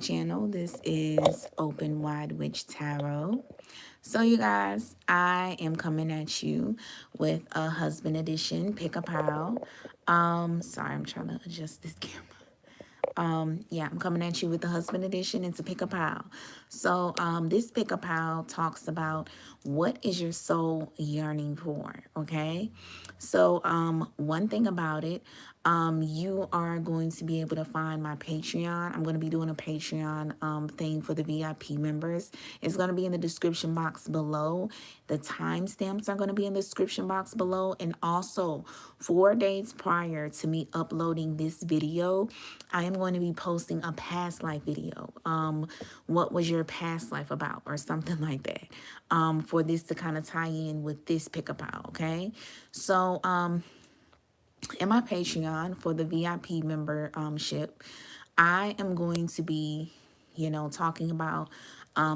channel. This is Open Wide Witch Tarot. So you guys, I am coming at you with a husband edition pick a pile. Sorry, I'm trying to adjust this camera. Yeah, I'm coming at you with the husband edition. It's a pick a pile. So this pick a pile talks about what is your soul yearning for, okay? So one thing about it, you are going to be able to find my Patreon. I'm going to be doing a Patreon thing for the VIP members. It's going to be in the description box below. The timestamps are going to be in the description box below. And also 4 days prior to me uploading this video, I am going to be posting a past life video. What was your past life about, or something like that, for this to kind of tie in with this pick a pile, okay? So in my Patreon for the VIP membership, I am going to be, talking about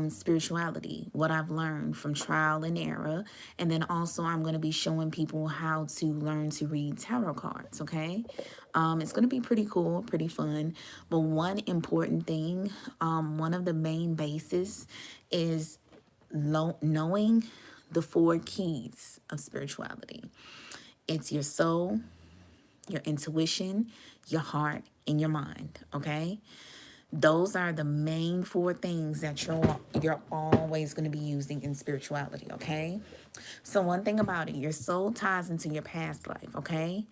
spirituality, what I've learned from trial and error. And then also I'm going to be showing people how to learn to read tarot cards, okay? It's going to be pretty cool, pretty fun. But one important thing, one of the main bases is knowing the 4 keys of spirituality. It's your soul, your intuition, your heart, and your mind, okay? Those are the main 4 things that you're always going to be using in spirituality, okay? So one thing about it, your soul ties into your past life, okay?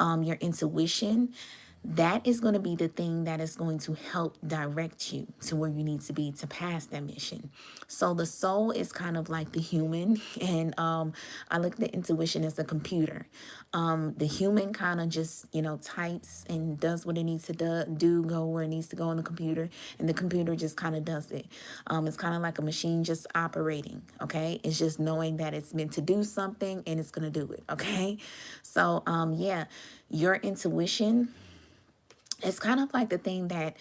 Your intuition, that is going to be the thing that is going to help direct you to where you need to be to pass that mission. So the soul is kind of like the human, and I look at the intuition as the computer. The human kind of just, types and does what it needs to do, go where it needs to go on the computer, and the computer just kind of does it. It's kind of like a machine just operating, okay? It's just knowing that it's meant to do something and it's going to do it, okay? So, yeah, your intuition, it's kind of like the thing that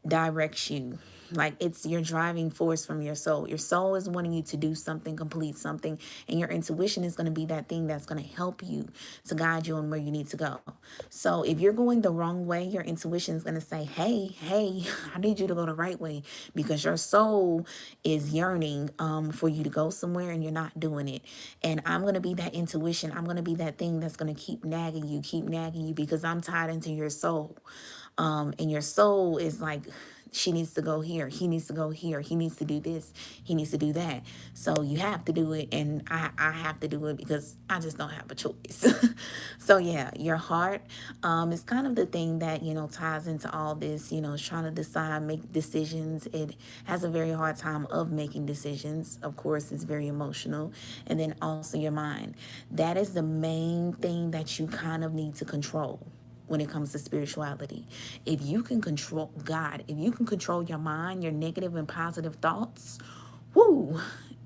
directs you. Like, it's your driving force from your soul. Your soul is wanting you to do something, complete something, and your intuition is going to be that thing that's going to help you to guide you on where you need to go. So if you're going the wrong way, your intuition is going to say, hey, I need you to go the right way, because your soul is yearning for you to go somewhere and you're not doing it. And I'm going to be that intuition. I'm going to be that thing that's going to keep nagging you, because I'm tied into your soul. And your soul is like, she needs to go here, he needs to go here, he needs to do this, he needs to do that. So you have to do it, and I have to do it because I just don't have a choice. So yeah, your heart is kind of the thing that, ties into all this. It's trying to decide, make decisions. It has a very hard time of making decisions. Of course, it's very emotional. And then also your mind. That is the main thing that you kind of need to control when it comes to spirituality. If you can control God, if you can control your mind, your negative and positive thoughts, whoo,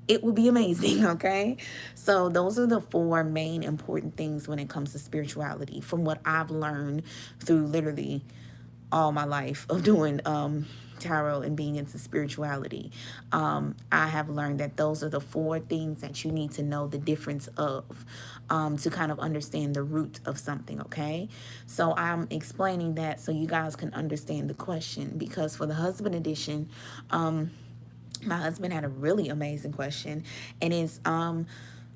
it will be amazing, okay? So those are the 4 main important things when it comes to spirituality, from what I've learned through literally all my life of doing tarot and being into spirituality. I have learned that those are the 4 things that you need to know the difference of, to kind of understand the root of something, okay? So I'm explaining that so you guys can understand the question, because for the husband edition, my husband had a really amazing question, and it's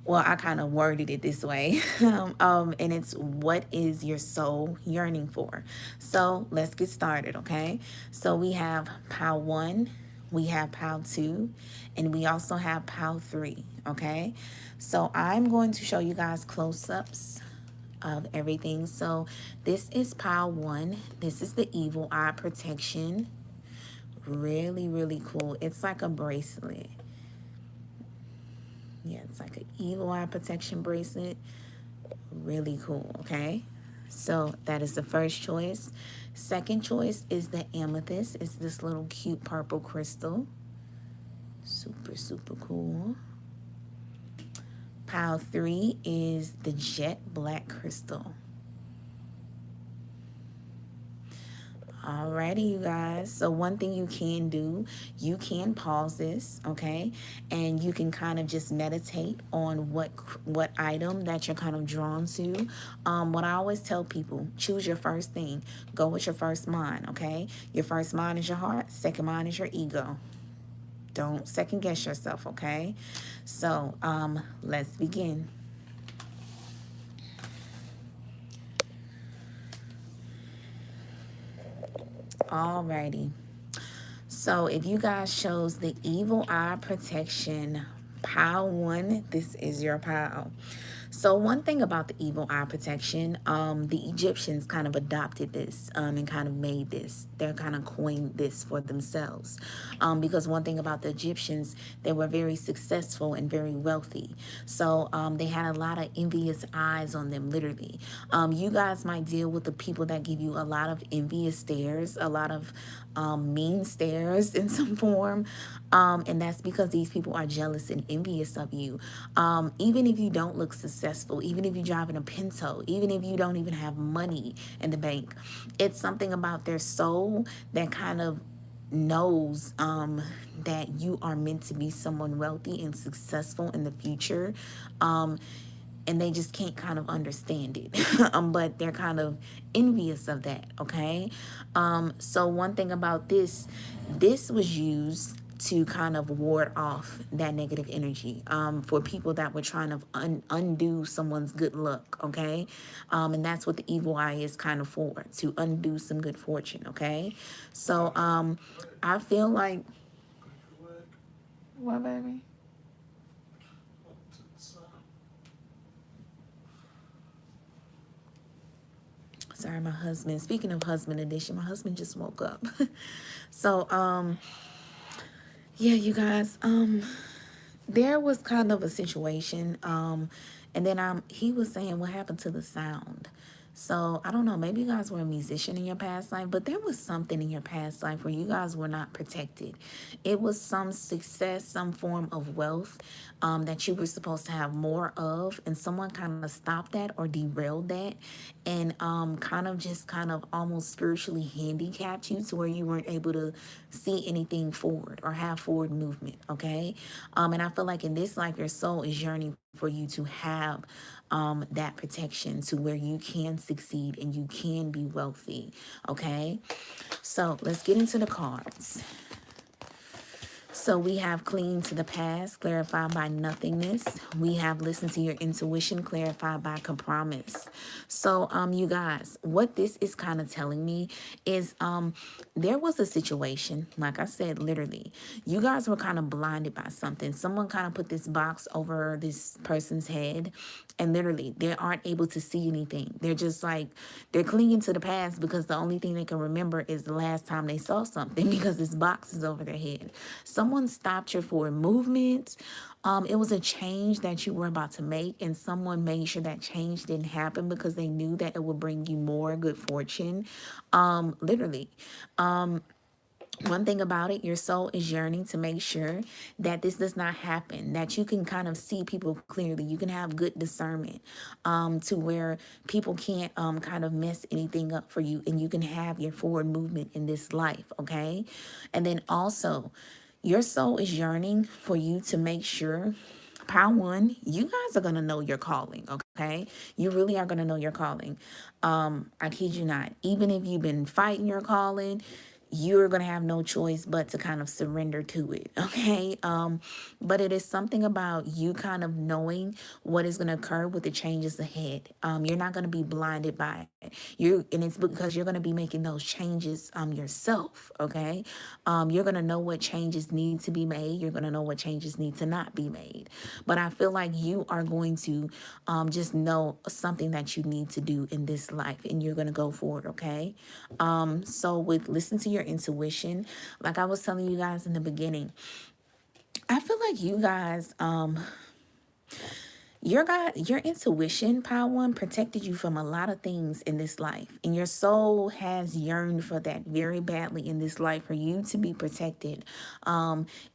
well, I kind of worded it this way. And it's, what is your soul yearning for? So let's get started, okay? So we have pile 1, we have pile 2, and we also have pile 3, okay? So I'm going to show you guys close-ups of everything. So this is pile 1. This is the evil eye protection. Really, really cool. It's like a bracelet. Yeah, it's like an evil eye protection bracelet. Really cool, okay? So that is the first choice. Second choice is the amethyst. It's this little cute purple crystal. Super, super cool. Pile 3 is the jet black crystal. Alrighty, you guys. So one thing you can do, you can pause this, okay, and you can kind of just meditate on what item that you're kind of drawn to. What I always tell people: choose your first thing. Go with your first mind, okay. Your first mind is your heart. Second mind is your ego. Don't second guess yourself, okay. So let's begin. Alrighty. So if you guys chose the evil eye protection pile 1, this is your pile. So one thing about the evil eye protection, the Egyptians kind of adopted this and kind of made this. They're kind of coined this for themselves. Because one thing about the Egyptians, they were very successful and very wealthy. So they had a lot of envious eyes on them, literally. You guys might deal with the people that give you a lot of envious stares, a lot of mean stares in some form. And that's because these people are jealous and envious of you. Even if you don't look successful, even if you drive in a Pinto, even if you don't even have money in the bank, it's something about their soul that kind of knows that you are meant to be someone wealthy and successful in the future. And they just can't kind of understand it. But they're kind of envious of that, okay? So one thing about this was used to kind of ward off that negative energy for people that were trying to undo someone's good luck, okay? And that's what the evil eye is kind of for, to undo some good fortune, okay? So I feel like... What, baby? Sorry, my husband. Speaking of husband edition, my husband just woke up. So, yeah, you guys, there was kind of a situation, and then he was saying what happened to the sound. So I don't know, maybe you guys were a musician in your past life, but there was something in your past life where you guys were not protected. It was some success, some form of wealth that you were supposed to have more of, and someone kind of stopped that or derailed that, and kind of almost spiritually handicapped you to where you weren't able to see anything forward or have forward movement, okay? And I feel like in this life, your soul is yearning for you to have that protection to where you can succeed and you can be wealthy, okay? So let's get into the cards. So we have clean to the past, clarified by nothingness. We have listen to your intuition, clarified by compromise. So you guys, what this is kind of telling me is there was a situation, like I said, literally, you guys were kind of blinded by something. Someone kind of put this box over this person's head, and literally they aren't able to see anything. They're just like, they're clinging to the past because the only thing they can remember is the last time they saw something, because this box is over their head. Someone stopped your forward movement. It was a change that you were about to make, and someone made sure that change didn't happen because they knew that it would bring you more good fortune. Literally. One thing about it, your soul is yearning to make sure that this does not happen, that you can kind of see people clearly. You can have good discernment to where people can't kind of mess anything up for you, and you can have your forward movement in this life, okay? And then also, your soul is yearning for you to make sure, Pile 1, you guys are going to know your calling, okay? You really are going to know your calling. I kid you not. Even if you've been fighting your calling, you're going to have no choice but to kind of surrender to it, okay? But it is something about you kind of knowing what is going to occur with the changes ahead. You're not going to be blinded by it. And it's because you're going to be making those changes yourself, okay? You're going to know what changes need to be made. You're going to know what changes need to not be made. But I feel like you are going to just know something that you need to do in this life, and you're going to go for it, okay? So with listen to your intuition, like I was telling you guys in the beginning, I feel like you guys Your intuition, Pile 1, protected you from a lot of things in this life. And your soul has yearned for that very badly in this life, for you to be protected.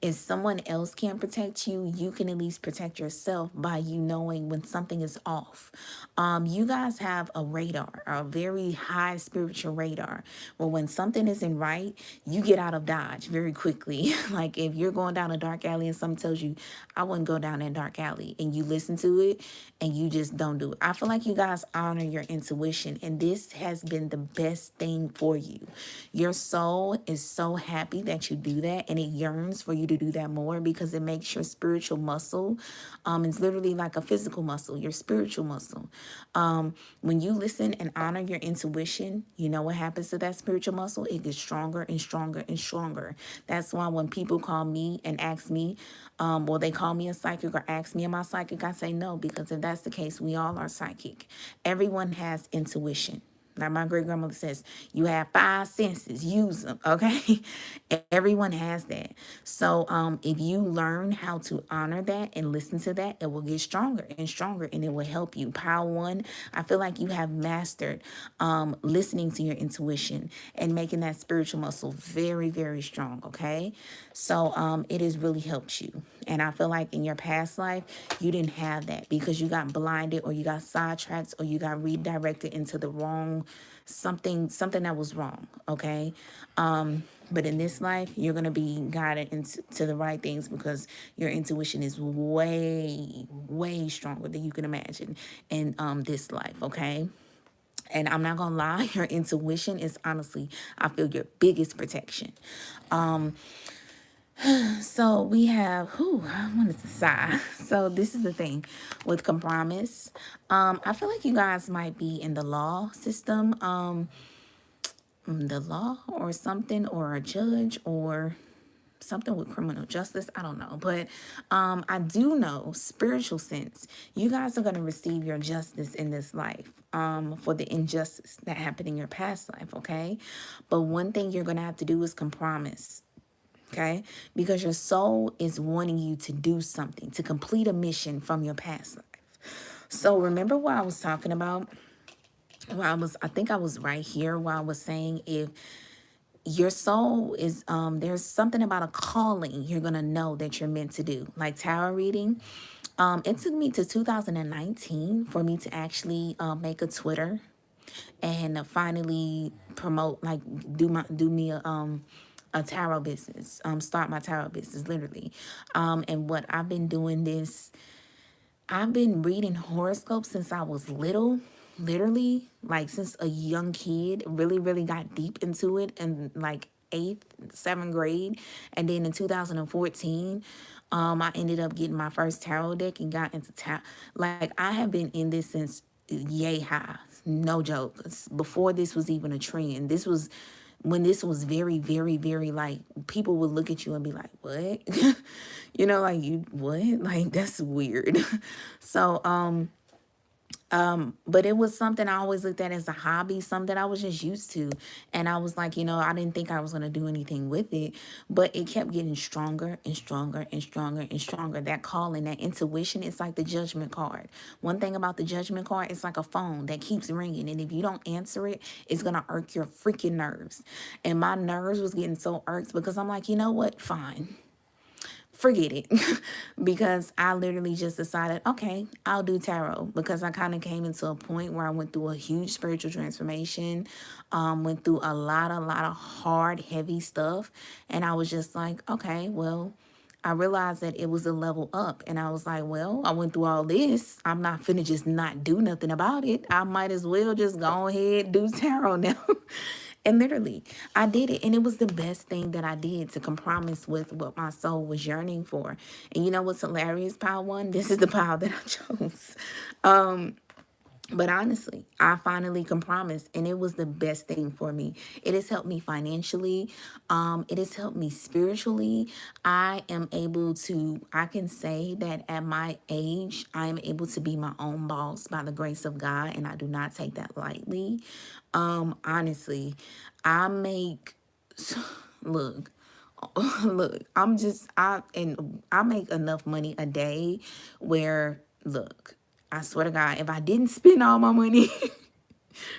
If someone else can't protect you, you can at least protect yourself by you knowing when something is off. You guys have a radar, a very high spiritual radar, where when something isn't right, you get out of Dodge very quickly. Like if you're going down a dark alley and someone tells you, I wouldn't go down that dark alley, and you listen to it and you just don't do it. I feel like you guys honor your intuition, and this has been the best thing for you. Your soul is so happy that you do that, and it yearns for you to do that more, because it makes your spiritual muscle, it's literally like a physical muscle, your spiritual muscle. When you listen and honor your intuition, you know what happens to that spiritual muscle? It gets stronger and stronger and stronger. That's why when people call me and ask me, well, they call me a psychic or ask me, am I psychic? I say no, because if that's the case, we all are psychic. Everyone has intuition. Like my great grandmother says, you have 5 senses, use them, okay? Everyone has that. So if you learn how to honor that and listen to that, it will get stronger and stronger, and it will help you. Pile 1, I feel like you have mastered listening to your intuition and making that spiritual muscle very, very strong, okay? So it has really helped you. And I feel like in your past life, you didn't have that, because you got blinded, or you got sidetracked, or you got redirected into the wrong something that was wrong, okay? But in this life, you're going to be guided into the right things, because your intuition is way, way stronger than you can imagine in this life, okay? And I'm not going to lie, your intuition is honestly, I feel, your biggest protection. So we have, I wanted to sigh. So this is the thing with compromise. I feel like you guys might be in the law system, the law or something, or a judge, or something with criminal justice. I don't know. But I do know, spiritual sense, you guys are going to receive your justice in this life for the injustice that happened in your past life, okay? But one thing you're going to have to do is compromise. Okay, because your soul is wanting you to do something, to complete a mission from your past life. So remember what I was talking about? I think I was right here while I was saying, if your soul is, there's something about a calling you're going to know that you're meant to do. Like tarot reading. It took me to 2019 for me to actually make a Twitter and finally promote, like do me a tarot business, start my tarot business, literally. And what I've been doing this, I've been reading horoscopes since I was little, literally, like since a young kid, really got deep into it in like 8th, 7th grade. And then in 2014, I ended up getting my first tarot deck and got into tarot. Like I have been in this since yay high, no joke. Before this was even a trend. This was when this was very, like, people would look at you and be like, what? You know, like, you, what? Like, that's weird. So, but it was something I always looked at as a hobby, something I was just used to. And I was like, you know, I didn't think I was going to do anything with it, but it kept getting stronger and stronger and stronger and stronger. That calling, that intuition, it's like the judgment card. One thing about the judgment card, it's like a phone that keeps ringing. And if you don't answer it, it's going to irk your freaking nerves. And my nerves was getting so irked because I'm like, you know what? Fine. Forget it. Because I literally just decided, okay, I'll do tarot, because I kind of came into a point where I went through a huge spiritual transformation, went through a lot of hard, heavy stuff. And I was just like, okay, well, I realized that it was a level up. And I was like, well, I went through all this. I'm not finna just not do nothing about it. I might as well just go ahead, do tarot now. And literally, I did it. And it was the best thing that I did to compromise with what my soul was yearning for. And you know what's hilarious, Pile 1? This is the pile that I chose. But honestly, I finally compromised, and it was the best thing for me. It has helped me financially. It has helped me spiritually. I can say that at my age, I am able to be my own boss by the grace of God, and I do not take that lightly. Honestly, I make, look, I make enough money a day where, look, I swear to God, if I didn't spend all my money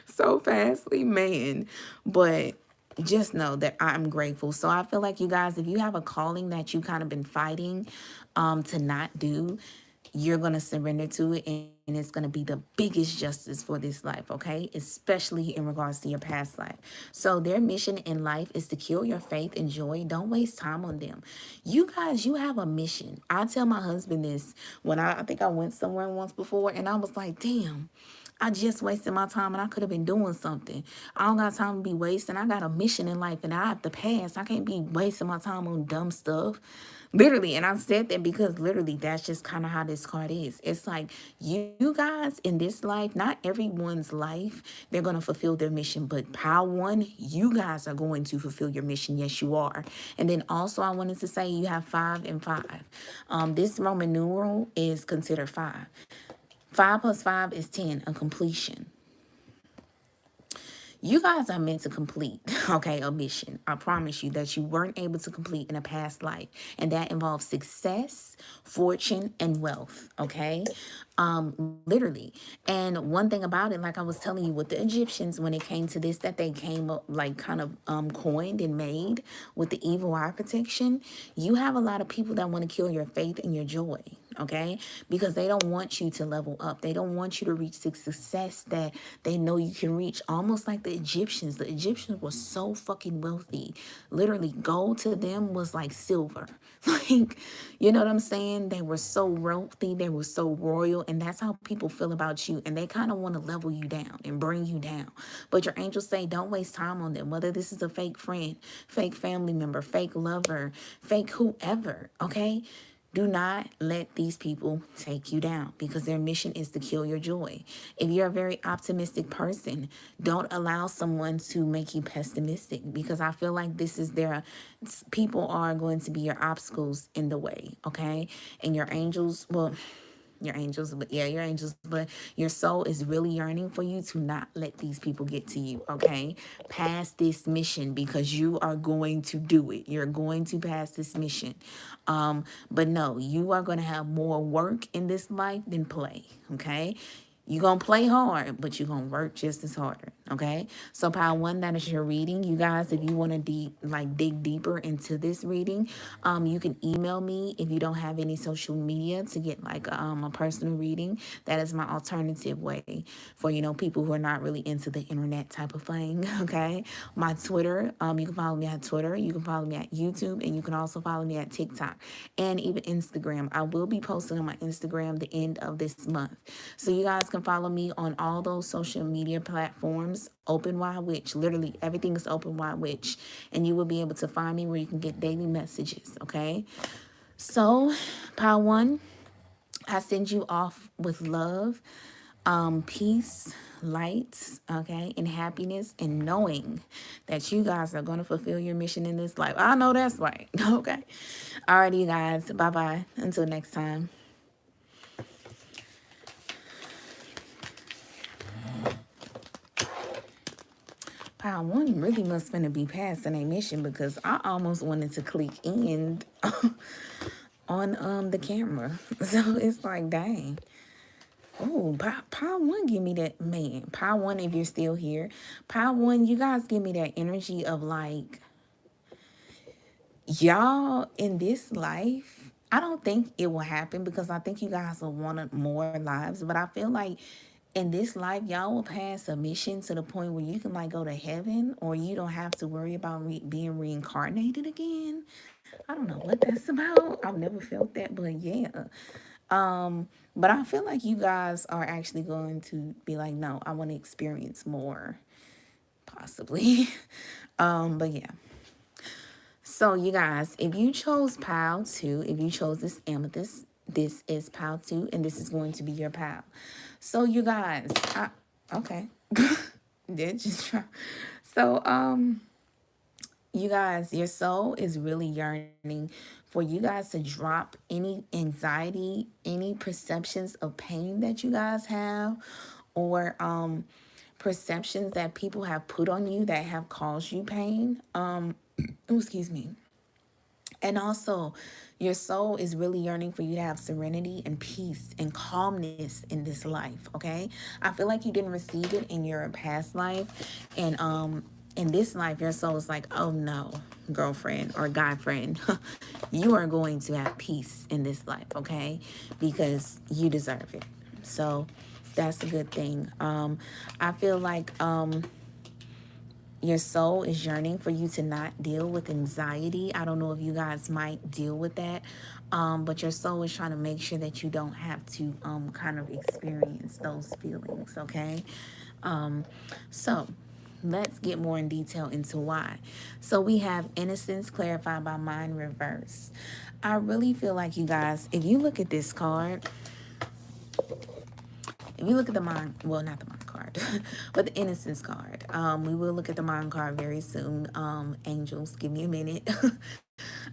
so fastly, man. But just know that I'm grateful. So I feel like you guys, if you have a calling that you kind of been fighting to not do, you're going to surrender to it, and it's going to be the biggest justice for this life, okay? Especially in regards to your past life. So their mission in life is to kill your faith and joy. Don't waste time on them. You guys, you have a mission. I tell my husband this when I think I went somewhere once before, and I was like, damn, I just wasted my time and I could have been doing something. I don't got time to be wasting. I got a mission in life and I have to pass. I can't be wasting my time on dumb stuff. Literally. And I said that because literally that's just kind of how this card is. It's like you guys in this life, not everyone's life, they're going to fulfill their mission. But Pile 1, you guys are going to fulfill your mission. Yes, you are. And then also I wanted to say you have 5 and 5. This Roman numeral is considered 5. 5 plus 5 is 10, a completion. You guys are meant to complete, okay, a mission. I promise you that you weren't able to complete in a past life. And that involves success, fortune, and wealth, okay? Literally. And one thing about it, like I was telling you with the Egyptians, when it came to this, that they came up like kind of coined and made with the evil eye protection, you have a lot of people that want to kill your faith and your joy, okay? Because they don't want you to level up. They don't want you to reach the success that they know you can reach. Almost like the Egyptians. The Egyptians were so fucking wealthy. Literally, gold to them was like silver. Like, you know what I'm saying? They were so wealthy. They were so royal. And that's how people feel about you. And they kind of want to level you down and bring you down. But your angels say, don't waste time on them. Whether this is a fake friend, fake family member, fake lover, fake whoever, okay? Do not let these people take you down because their mission is to kill your joy. If you're a very optimistic person, don't allow someone to make you pessimistic because I feel like this is people are going to be your obstacles in the way, okay? And your angels, well, your angels, but yeah, your angels, but your soul is really yearning for you to not let these people get to you, okay? Pass this mission because you are going to do it. You're going to pass this mission. But no, you are going to have more work in this life than play, okay? You're going to play hard, but you're going to work just as harder, okay? So Pile 1, that is your reading. You guys, if you want to dig deeper into this reading, you can email me if you don't have any social media to get like a personal reading. That is my alternative way for, people who are not really into the internet type of thing, okay? My Twitter, you can follow me at Twitter. You can follow me at YouTube, and you can also follow me at TikTok and even Instagram. I will be posting on my Instagram the end of this month. So you guys can follow me on all those social media platforms. Open Wide Witch. Literally everything is Open Wide Witch. And you will be able to find me where you can get daily messages, okay? So, Pile 1, I send you off with love, peace, light, okay, and happiness, and knowing that you guys are going to fulfill your mission in this life. I know that's right, okay? Alrighty, you guys. Bye-bye. Until next time. Pile 1 really must finna be passing a mission because I almost wanted to click end on the camera. So it's like, dang. Oh, Pile 1, give me that, man. Pile 1, if you're still here. Pile 1, you guys give me that energy of like, y'all in this life, I don't think it will happen because I think you guys will want more lives. But I feel like in this life, y'all will pass a mission to the point where you can like go to heaven, or you don't have to worry about being reincarnated again. I don't know what that's about. I've never felt that, but yeah. But I feel like you guys are actually going to be like, no, I want to experience more, possibly. But yeah. So you guys, if you chose Pile 2, if you chose this amethyst, this is Pile 2, and this is going to be your pile. So you guys, okay. Did just try. So, you guys, your soul is really yearning for you guys to drop any anxiety, any perceptions of pain that you guys have, or perceptions that people have put on you that have caused you pain. Excuse me. And also, your soul is really yearning for you to have serenity and peace and calmness in this life, okay? I feel like you didn't receive it in your past life. And in this life, your soul is like, oh no, girlfriend or guy friend, you are going to have peace in this life, okay? Because you deserve it. So that's a good thing. I feel like your soul is yearning for you to not deal with anxiety. I don't know if you guys might deal with that, but your soul is trying to make sure that you don't have to kind of experience those feelings, okay? So let's get more in detail into why. So we have innocence clarified by mind reverse. I really feel like, you guys, if you look at this card, if you look at the mind, well, not the mind card, but the innocence card, we will look at the mind card very soon. Angels, give me a minute,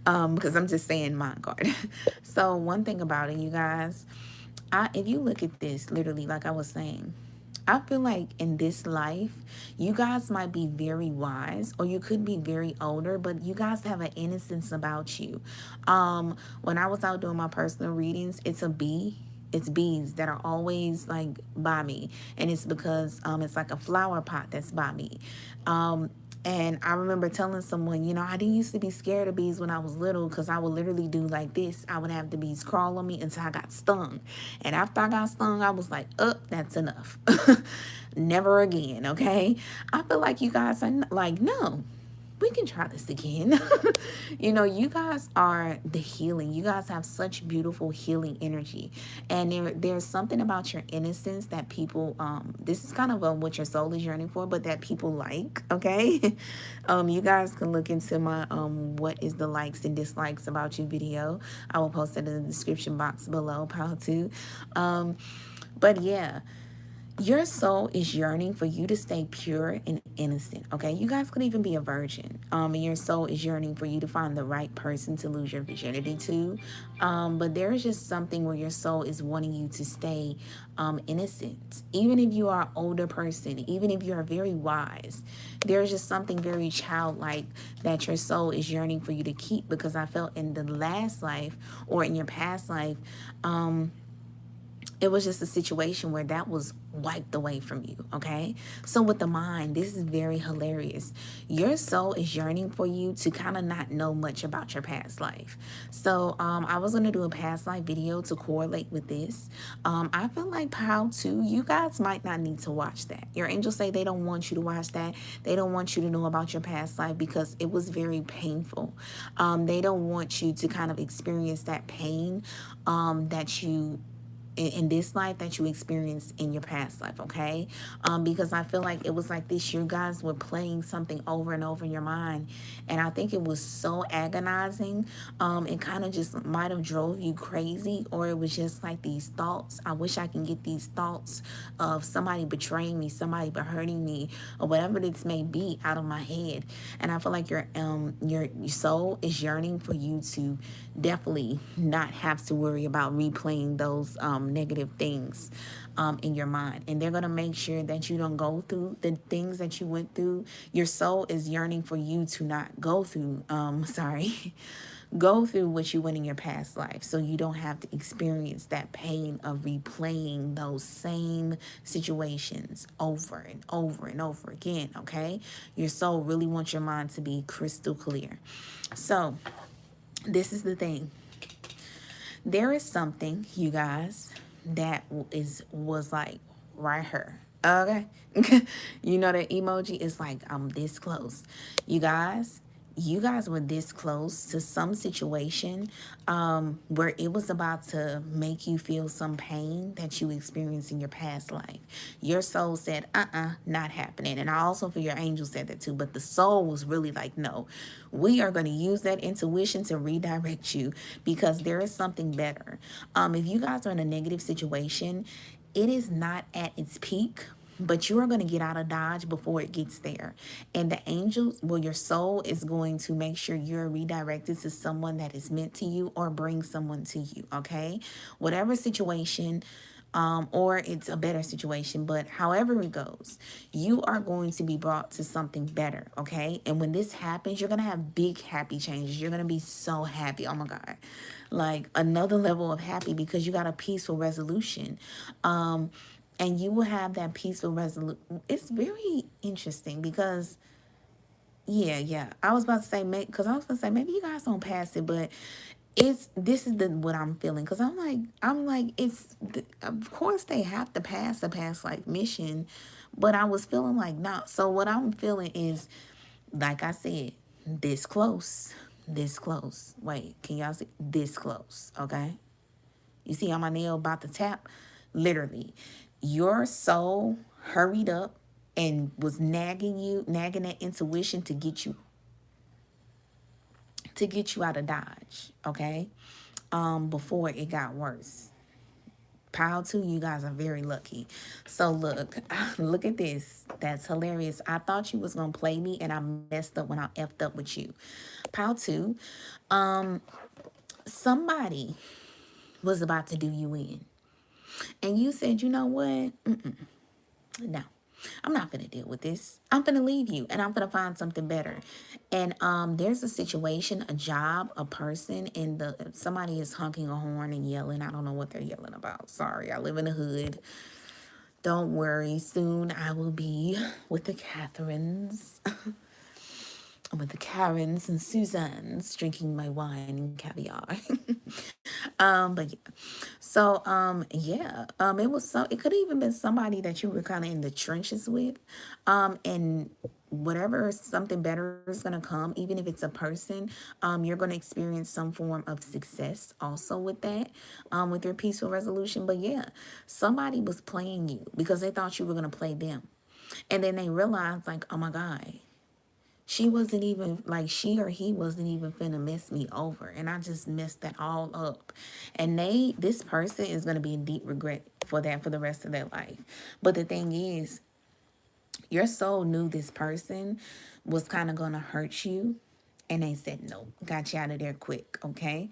because I'm just saying mind card. So one thing about it, you guys, if you look at this, literally, like I was saying, I feel like in this life, you guys might be very wise, or you could be very older, but you guys have an innocence about you. When I was out doing my personal readings, it's bees that are always like by me, and it's because it's like a flower pot that's by me. And I remember telling someone, you know, I didn't used to be scared of bees when I was little, because I would literally do like this. I would have the bees crawl on me until I got stung. And after I got stung, I was like, that's enough. Never again, okay? I feel like you guys are like, no, we can try this again. You know, you guys are the healing. You guys have such beautiful healing energy. And there's something about your innocence that people, this is kind of what your soul is yearning for, but that people like, okay? You guys can look into my what is the likes and dislikes about you video. I will post it in the description box below, Pile.Objects. But yeah, your soul is yearning for you to stay pure and innocent, okay? You guys could even be a virgin. And your soul is yearning for you to find the right person to lose your virginity to. But there is just something where your soul is wanting you to stay innocent. Even if you are an older person, even if you are very wise, there's just something very childlike that your soul is yearning for you to keep. Because I felt in the last life, or in your past life, it was just a situation where that was wiped away from you, okay? So with the mind, this is very hilarious. Your soul is yearning for you to kind of not know much about your past life. So I was going to do a past life video to correlate with this. I feel like Pile 2, you guys might not need to watch that. Your angels say they don't want you to watch that. They don't want you to know about your past life because it was very painful. They don't want you to kind of experience that pain that you in this life that you experienced in your past life, okay? Because I feel like it was like this, you guys were playing something over and over in your mind, and I think it was so agonizing. It kind of just might have drove you crazy, or it was just like these thoughts. I wish I can get these thoughts of somebody betraying me, somebody hurting me, or whatever this may be out of my head. And I feel like your soul is yearning for you to definitely not have to worry about replaying those negative things in your mind. And they're going to make sure that you don't go through the things that you went through. Your soul is yearning for you to not go through, go through what you went in your past life, so you don't have to experience that pain of replaying those same situations over and over and over again, okay? Your soul really wants your mind to be crystal clear. So this is the thing. There is something, you guys, that was like right here, okay? You know, the emoji is like, I'm this close. You guys were this close to some situation where it was about to make you feel some pain that you experienced in your past life. Your soul said, not happening. And I also feel your angel said that too, but the soul was really like, no, we are going to use that intuition to redirect you, because there is something better. If you guys are in a negative situation, it is not at its peak, but you are going to get out of Dodge before it gets there. And the angels, well, your soul is going to make sure you're redirected to someone that is meant to you, or bring someone to you, okay? Whatever situation or it's a better situation. But however it goes, you are going to be brought to something better, okay? And when this happens, you're going to have big happy changes. You're going to be so happy. Oh my God. Like another level of happy because you got a peaceful resolution. And you will have that peaceful resolution. It's very interesting because yeah. I was about to say, because I was going to say, maybe you guys don't pass it, but this is what I'm feeling. Because I'm like, of course they have to pass a past life mission, but I was feeling like, not. So what I'm feeling is, like I said, this close. Wait, can y'all see? This close, okay? You see how my nail about to tap? Literally, your soul hurried up and was nagging that intuition to get you out of Dodge, okay? Before it got worse. Pile 2, you guys are very lucky. So look at this. That's hilarious. I thought you was gonna play me, and I messed up when I effed up with you. Pile 2, somebody was about to do you in, and you said, you know what? No, I'm not gonna deal with this. I'm gonna leave you, and I'm gonna find something better. And there's a situation, a job, a person, and somebody is honking a horn and yelling. I don't know what they're yelling about. Sorry, I live in the hood. Don't worry, soon I will be with the Catherines. With the Karens and Susans drinking my wine and caviar. But yeah. So it could have even been somebody that you were kind of in the trenches with. And whatever, something better is gonna come, even if it's a person, you're gonna experience some form of success also with that, with your peaceful resolution. But yeah, somebody was playing you because they thought you were gonna play them. And then they realized, like, oh my God, she wasn't even, like, she or he wasn't even finna mess me over. And I just messed that all up. And this person is going to be in deep regret for that for the rest of their life. But the thing is, your soul knew this person was kind of going to hurt you. And they said, no, got you out of there quick, okay?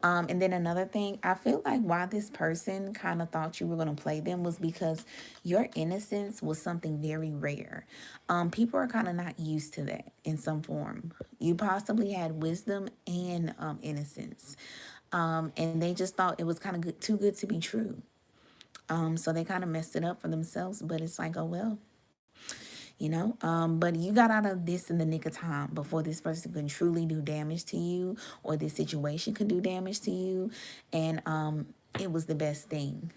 And then another thing, I feel like why this person kind of thought you were going to play them was because your innocence was something very rare. People are kind of not used to that in some form. You possibly had wisdom and innocence. And they just thought it was kind of too good to be true. So they kind of messed it up for themselves, but it's like, oh, well. But you got out of this in the nick of time before this person could truly do damage to you, or this situation could do damage to you. And it was the best thing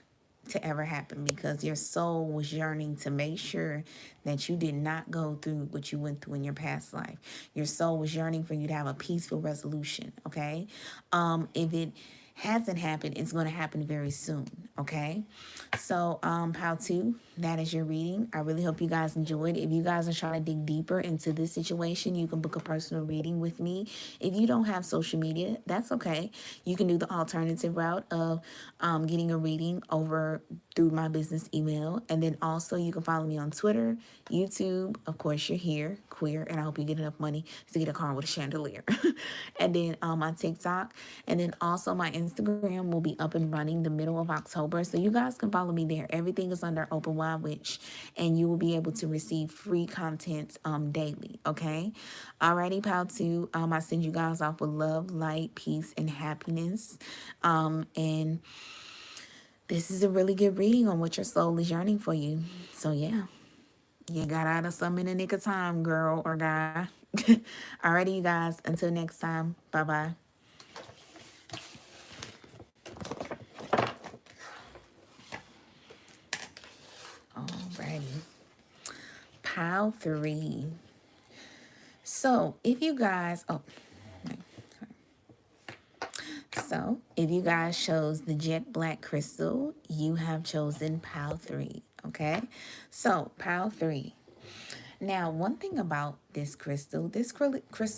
to ever happen because your soul was yearning to make sure that you did not go through what you went through in your past life. Your soul was yearning for you to have a peaceful resolution, okay? If it hasn't happened, it's going to happen very soon, okay? So Pile 2, that is your reading. I really hope you guys enjoyed. If you guys are trying to dig deeper into this situation, you can book a personal reading with me. If you don't have social media, that's okay. You can do the alternative route of getting a reading over through my business email. And then also you can follow me on Twitter, YouTube. Of course, you're here, queer, and I hope you get enough money to get a car with a chandelier. And then my TikTok, and then also my Instagram will be up and running the middle of October. So you guys can follow me there. Everything is under Open Wide Witch, and you will be able to receive free content daily, okay? Alrighty, Pile 2, I send you guys off with love, light, peace, and happiness. And this is a really good reading on what your soul is yearning for you. So yeah, you got out of something in the nick of time, girl or guy. Alrighty, you guys, until next time, bye-bye. Alrighty. Pile 3. So if you guys, if you guys chose the jet black crystal, you have chosen Pile 3, okay? So Pile 3. Now, one thing about this crystal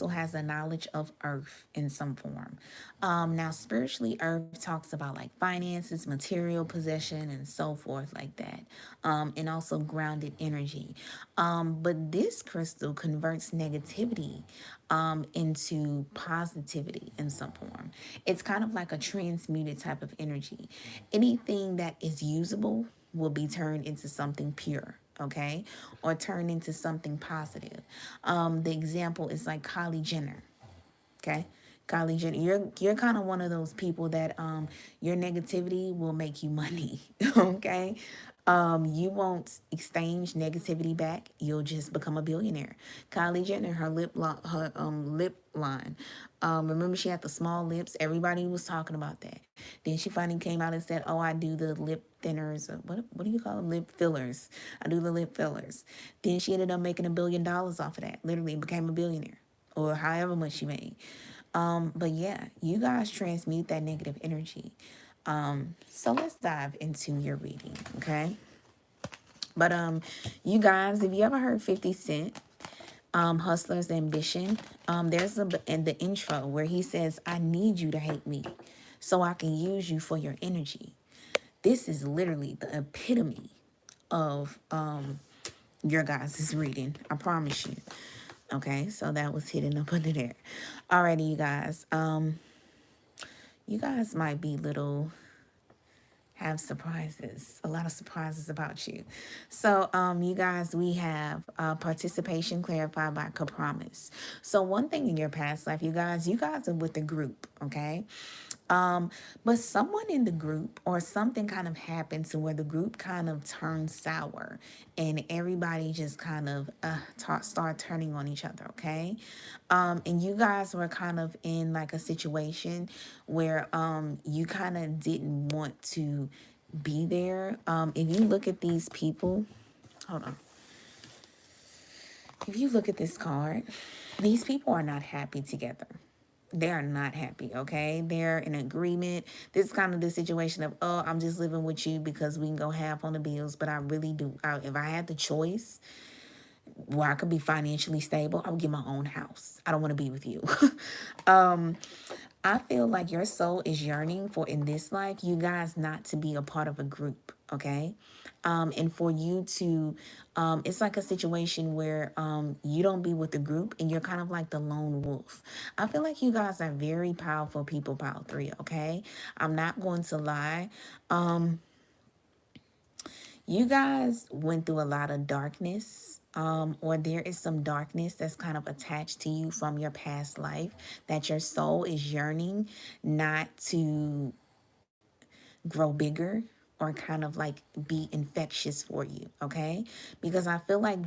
has a knowledge of earth in some form. Now, spiritually, earth talks about like finances, material possession, and so forth, like that, and also grounded energy. But this crystal converts negativity into positivity in some form. It's kind of like a transmuted type of energy. Anything that is usable will be turned into something pure, okay, or turned into something positive. The example is like Kylie Jenner, okay. Kylie Jenner, you're kind of one of those people that your negativity will make you money, okay. You won't exchange negativity back. You'll just become a billionaire. Kylie Jenner, her lip line. Remember she had the small lips. Everybody was talking about that. Then she finally came out and said, "Oh, I do the lip thinners. Or what do you call them? Lip fillers. I do the lip fillers." Then she ended up making $1 billion off of that. Literally became a billionaire, or however much she made. But yeah, you guys transmute that negative energy. So let's dive into your reading, okay? But you guys, if you ever heard 50 Cent, Hustler's Ambition, there's in the intro where he says, "I need you to hate me so I can use you for your energy." This is literally the epitome of your guys' reading. I promise you. Okay, so that was hidden up under there. Alrighty, you guys. You guys might be have surprises, a lot of surprises about you. So, you guys, we have participation clarified by compromise. So one thing in your past life, you guys are with a group, okay? But someone in the group or something kind of happened to where the group kind of turned sour and everybody just kind of start turning on each other, okay? And you guys were kind of in like a situation where you kind of didn't want to be there. If you look at these people, hold on. If you look at this card, these people are not happy together. They are not happy, okay? They're in agreement. This is kind of the situation of, oh, I'm just living with you because we can go half on the bills, but I really do. If I had the choice where I could be financially stable, I would get my own house. I don't want to be with you. I feel like your soul is yearning for, in this life, you guys not to be a part of a group, okay? And for you to, it's like a situation where you don't be with the group and you're kind of like the lone wolf. I feel like you guys are very powerful people, Pile 3, okay? I'm not going to lie. You guys went through a lot of darkness, or there is some darkness that's kind of attached to you from your past life that your soul is yearning not to grow bigger or kind of like be infectious for you, okay? Because I feel like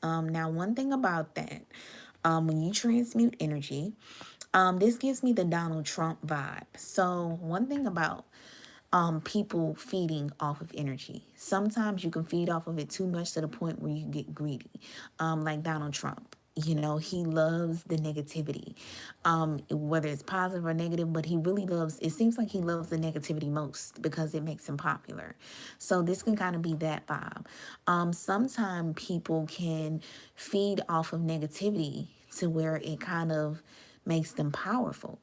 now one thing about that, when you transmute energy, this gives me the Donald Trump vibe. So one thing about people feeding off of energy. Sometimes you can feed off of it too much to the point where you get greedy. Like Donald Trump. You know, he loves the negativity, whether it's positive or negative, but he really loves, it seems like he loves the negativity most because it makes him popular. So this can kind of be that vibe. Sometimes people can feed off of negativity to where it kind of makes them powerful.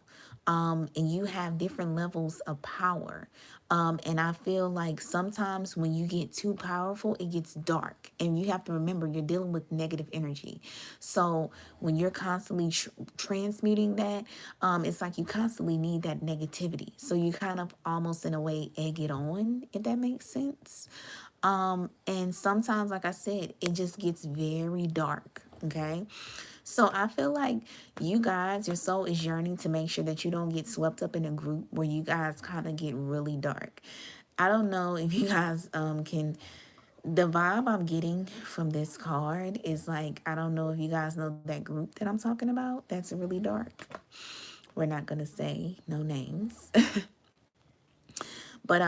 And you have different levels of power. And I feel like sometimes when you get too powerful, it gets dark. And you have to remember you're dealing with negative energy. So when you're constantly transmuting that, it's like you constantly need that negativity. So you kind of almost in a way egg it on, if that makes sense. And sometimes, like I said, it just gets very dark. Okay. So I feel like you guys, your soul is yearning to make sure that you don't get swept up in a group where you guys kind of get really dark. I don't know if you guys can, the vibe I'm getting from this card is like, I don't know if you guys know that group that I'm talking about that's really dark. We're not going to say no names. But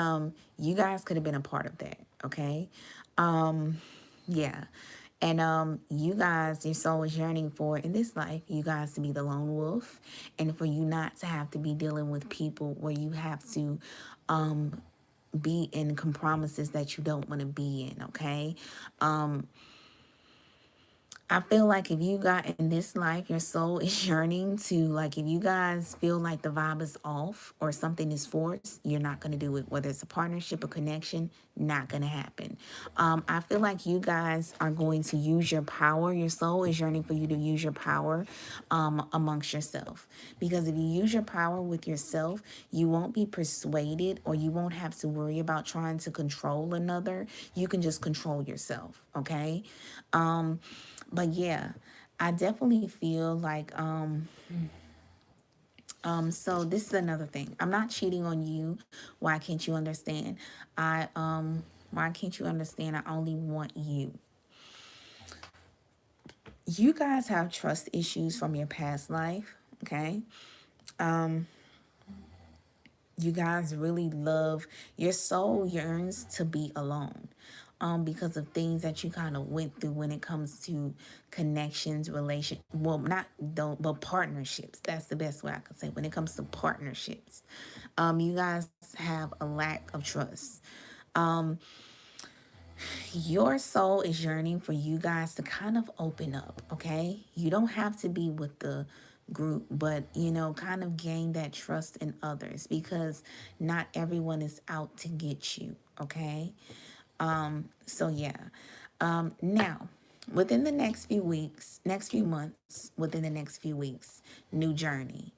you guys could have been a part of that, okay? Yeah. And you guys, your soul is yearning for in this life, you guys to be the lone wolf and for you not to have to be dealing with people where you have to be in compromises that you don't want to be in, okay? I feel like if you got in this life, your soul is yearning to, like, if you guys feel like the vibe is off or something is forced, you're not going to do it. Whether it's a partnership or connection, not going to happen. I feel like you guys are going to use your power. Your soul is yearning for you to use your power amongst yourself. Because if you use your power with yourself, you won't be persuaded, or you won't have to worry about trying to control another. You can just control yourself, okay? But yeah, I definitely feel like so this is another thing. I'm not cheating on you. Why can't you understand? Why can't you understand? I only want you. You guys have trust issues from your past life, okay? You guys really love, your soul yearns to be alone, because of things that you kind of went through when it comes to connections, well, not though, but partnerships. That's the best way I could say. When it comes to partnerships, you guys have a lack of trust. Your soul is yearning for you guys to kind of open up, okay? You don't have to be with the group, but, you know, kind of gain that trust in others, because not everyone is out to get you, okay? So yeah. Now, within the next few weeks, next few months, within the next few weeks, new journey.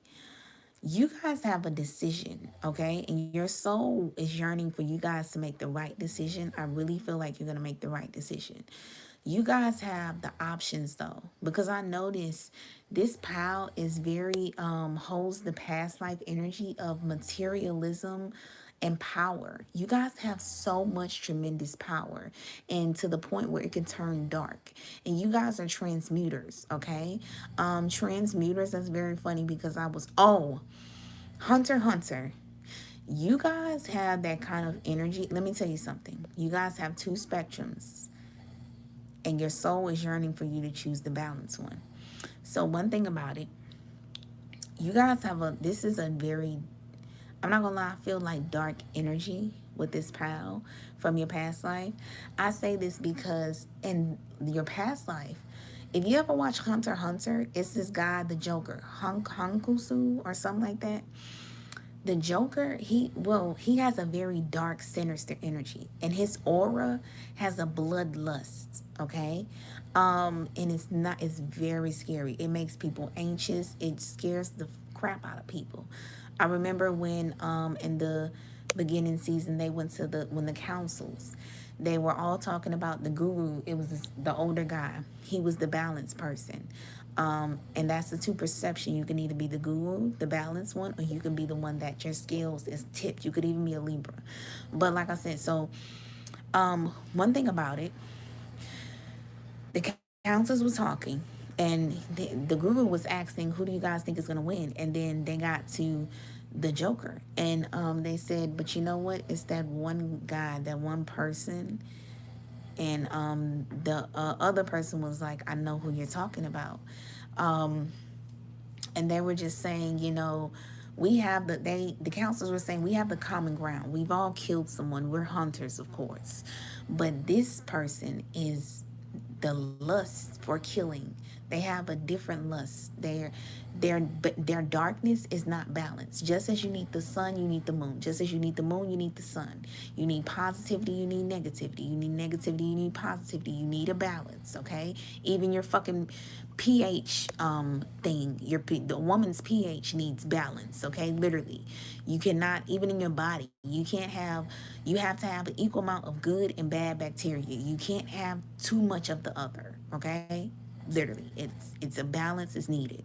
You guys have a decision, okay? And your soul is yearning for you guys to make the right decision. I really feel like you're going to make the right decision. You guys have the options though, because I notice this pile is very, holds the past life energy of materialism and power. You guys have so much tremendous power, and to the point where it can turn dark. And you guys are transmuters, okay? Transmuters, that's very funny because Hunter. You guys have that kind of energy. Let me tell you something. You guys have two spectrums, and your soul is yearning for you to choose the balanced one. So one thing about it, you guys have this is a very, I'm not gonna lie, I feel like dark energy with this pal from your past life. I say this because in your past life, if you ever watch Hunter x Hunter, it's this guy, the Joker, Hankusu or something like that. The Joker, he has a very dark, sinister energy, and his aura has a bloodlust, okay? And it's very scary. It makes people anxious. It scares the crap out of people. I remember when in the beginning season they went to when the councils, they were all talking about the guru. It was the older guy. He was the balanced person. And that's the two perception. You can either be the guru, the balanced one, or you can be the one that your scales is tipped. You could even be a Libra. But like I said, so one thing about it, the counselors was talking, and the guru was asking, who do you guys think is going to win? And then they got to the Joker, and they said, but you know what? It's that one guy, that one person. And the other person was like, I know who you're talking about. And they were just saying, you know, we have the counselors were saying, we have the common ground. We've all killed someone. We're hunters, of course. But this person is the lust for killing. They have a different lust. Their darkness is not balanced. Just as you need the sun, you need the moon. Just as you need the moon, you need the sun. You need positivity, you need negativity. You need negativity, you need positivity. You need a balance, okay? Even your fucking pH thing, the woman's pH needs balance, okay? Literally. You cannot, even in your body, you have to have an equal amount of good and bad bacteria. You can't have too much of the other, okay? Literally, it's a balance is needed.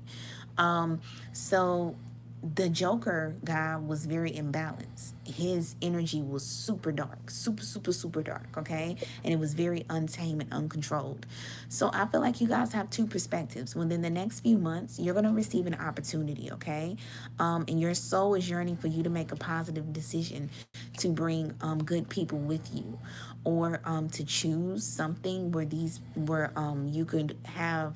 So the Joker guy was very imbalanced. His energy was super dark, super dark, okay? And it was very untamed and uncontrolled. So I feel like you guys have two perspectives. Within the next few months, you're going to receive an opportunity, okay? And your soul is yearning for you to make a positive decision to bring good people with you, or to choose something where you could have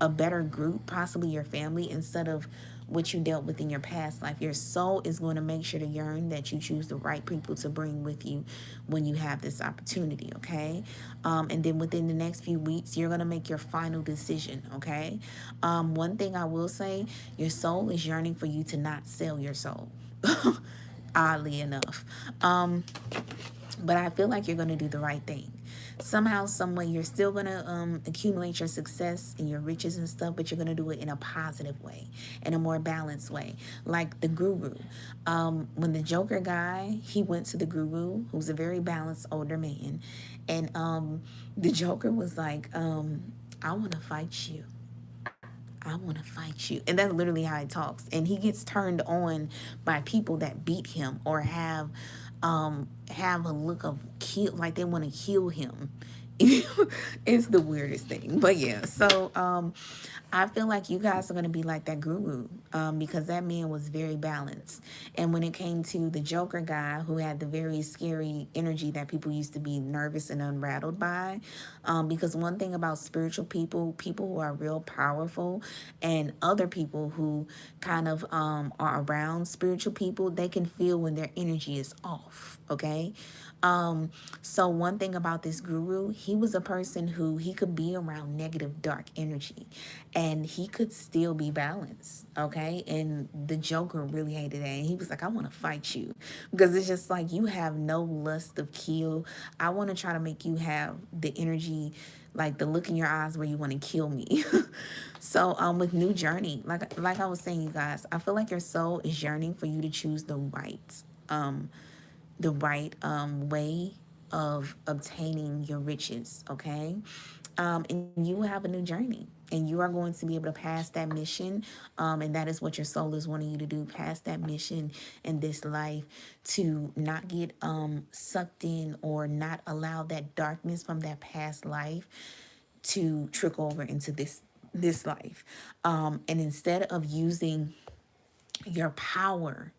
a better group, possibly your family, instead of what you dealt with in your past life. Your soul is going to make sure to yearn that you choose the right people to bring with you when you have this opportunity, okay? And then within the next few weeks, you're going to make your final decision, okay? One thing I will say, your soul is yearning for you to not sell your soul. Oddly enough. But I feel like you're going to do the right thing. Somehow, some way, you're still going to accumulate your success and your riches and stuff, but you're going to do it in a positive way, in a more balanced way. Like the guru. When the Joker guy, he went to the guru, who's a very balanced older man, and the Joker was like, I want to fight you. I want to fight you. And that's literally how he talks. And he gets turned on by people that beat him or have a look of kill, like they want to kill him. It's the weirdest thing. But yeah, so I feel like you guys are going to be like that guru, because that man was very balanced. And when it came to the Joker guy, who had the very scary energy that people used to be nervous and unrattled by, because one thing about spiritual people, people who are real powerful, and other people who kind of are around spiritual people, they can feel when their energy is off, okay? So one thing about this guru, he was a person who he could be around negative, dark energy, and he could still be balanced, okay? And the Joker really hated that. And he was like, I want to fight you, because it's just like, you have no lust of kill. I want to try to make you have the energy, like the look in your eyes where you want to kill me. So with new journey, like I was saying, you guys, I feel like your soul is yearning for you to choose the right way of obtaining your riches, okay? And you will have a new journey, and you are going to be able to pass that mission, and that is what your soul is wanting you to do, pass that mission in this life, to not get sucked in, or not allow that darkness from that past life to trickle over into this life. And instead of using your power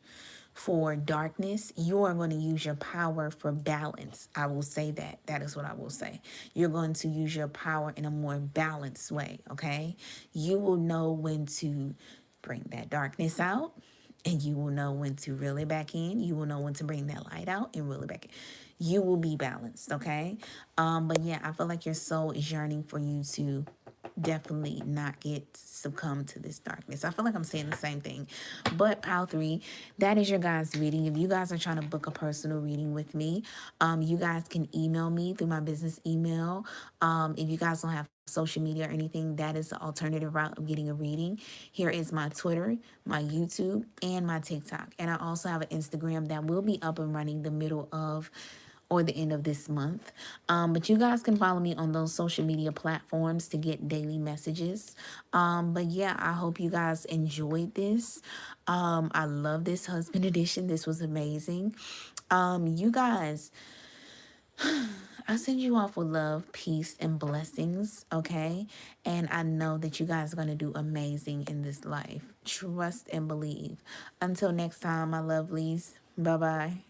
for darkness, you are going to use your power for balance. I will say that. That is what I will say. You're going to use your power in a more balanced way, okay? You will know when to bring that darkness out, and you will know when to reel it back in. You will know when to bring that light out and reel it back in. You will be balanced, okay? But yeah, I feel like your soul is yearning for you to definitely not get succumb to this darkness. I feel like I'm saying the same thing. But Pile 3, that is your guys' reading. If you guys are trying to book a personal reading with me, you guys can email me through my business email. If you guys don't have social media or anything, that is the alternative route of getting a reading. Here is my Twitter, my YouTube, and my TikTok. And I also have an Instagram that will be up and running the middle of or the end of this month. But you guys can follow me on those social media platforms to get daily messages. But yeah, I hope you guys enjoyed this. I love this husband edition. This was amazing. You guys, I send you off with love, peace, and blessings, okay? And I know that you guys are going to do amazing in this life. Trust and believe. Until next time, my lovelies. Bye-bye.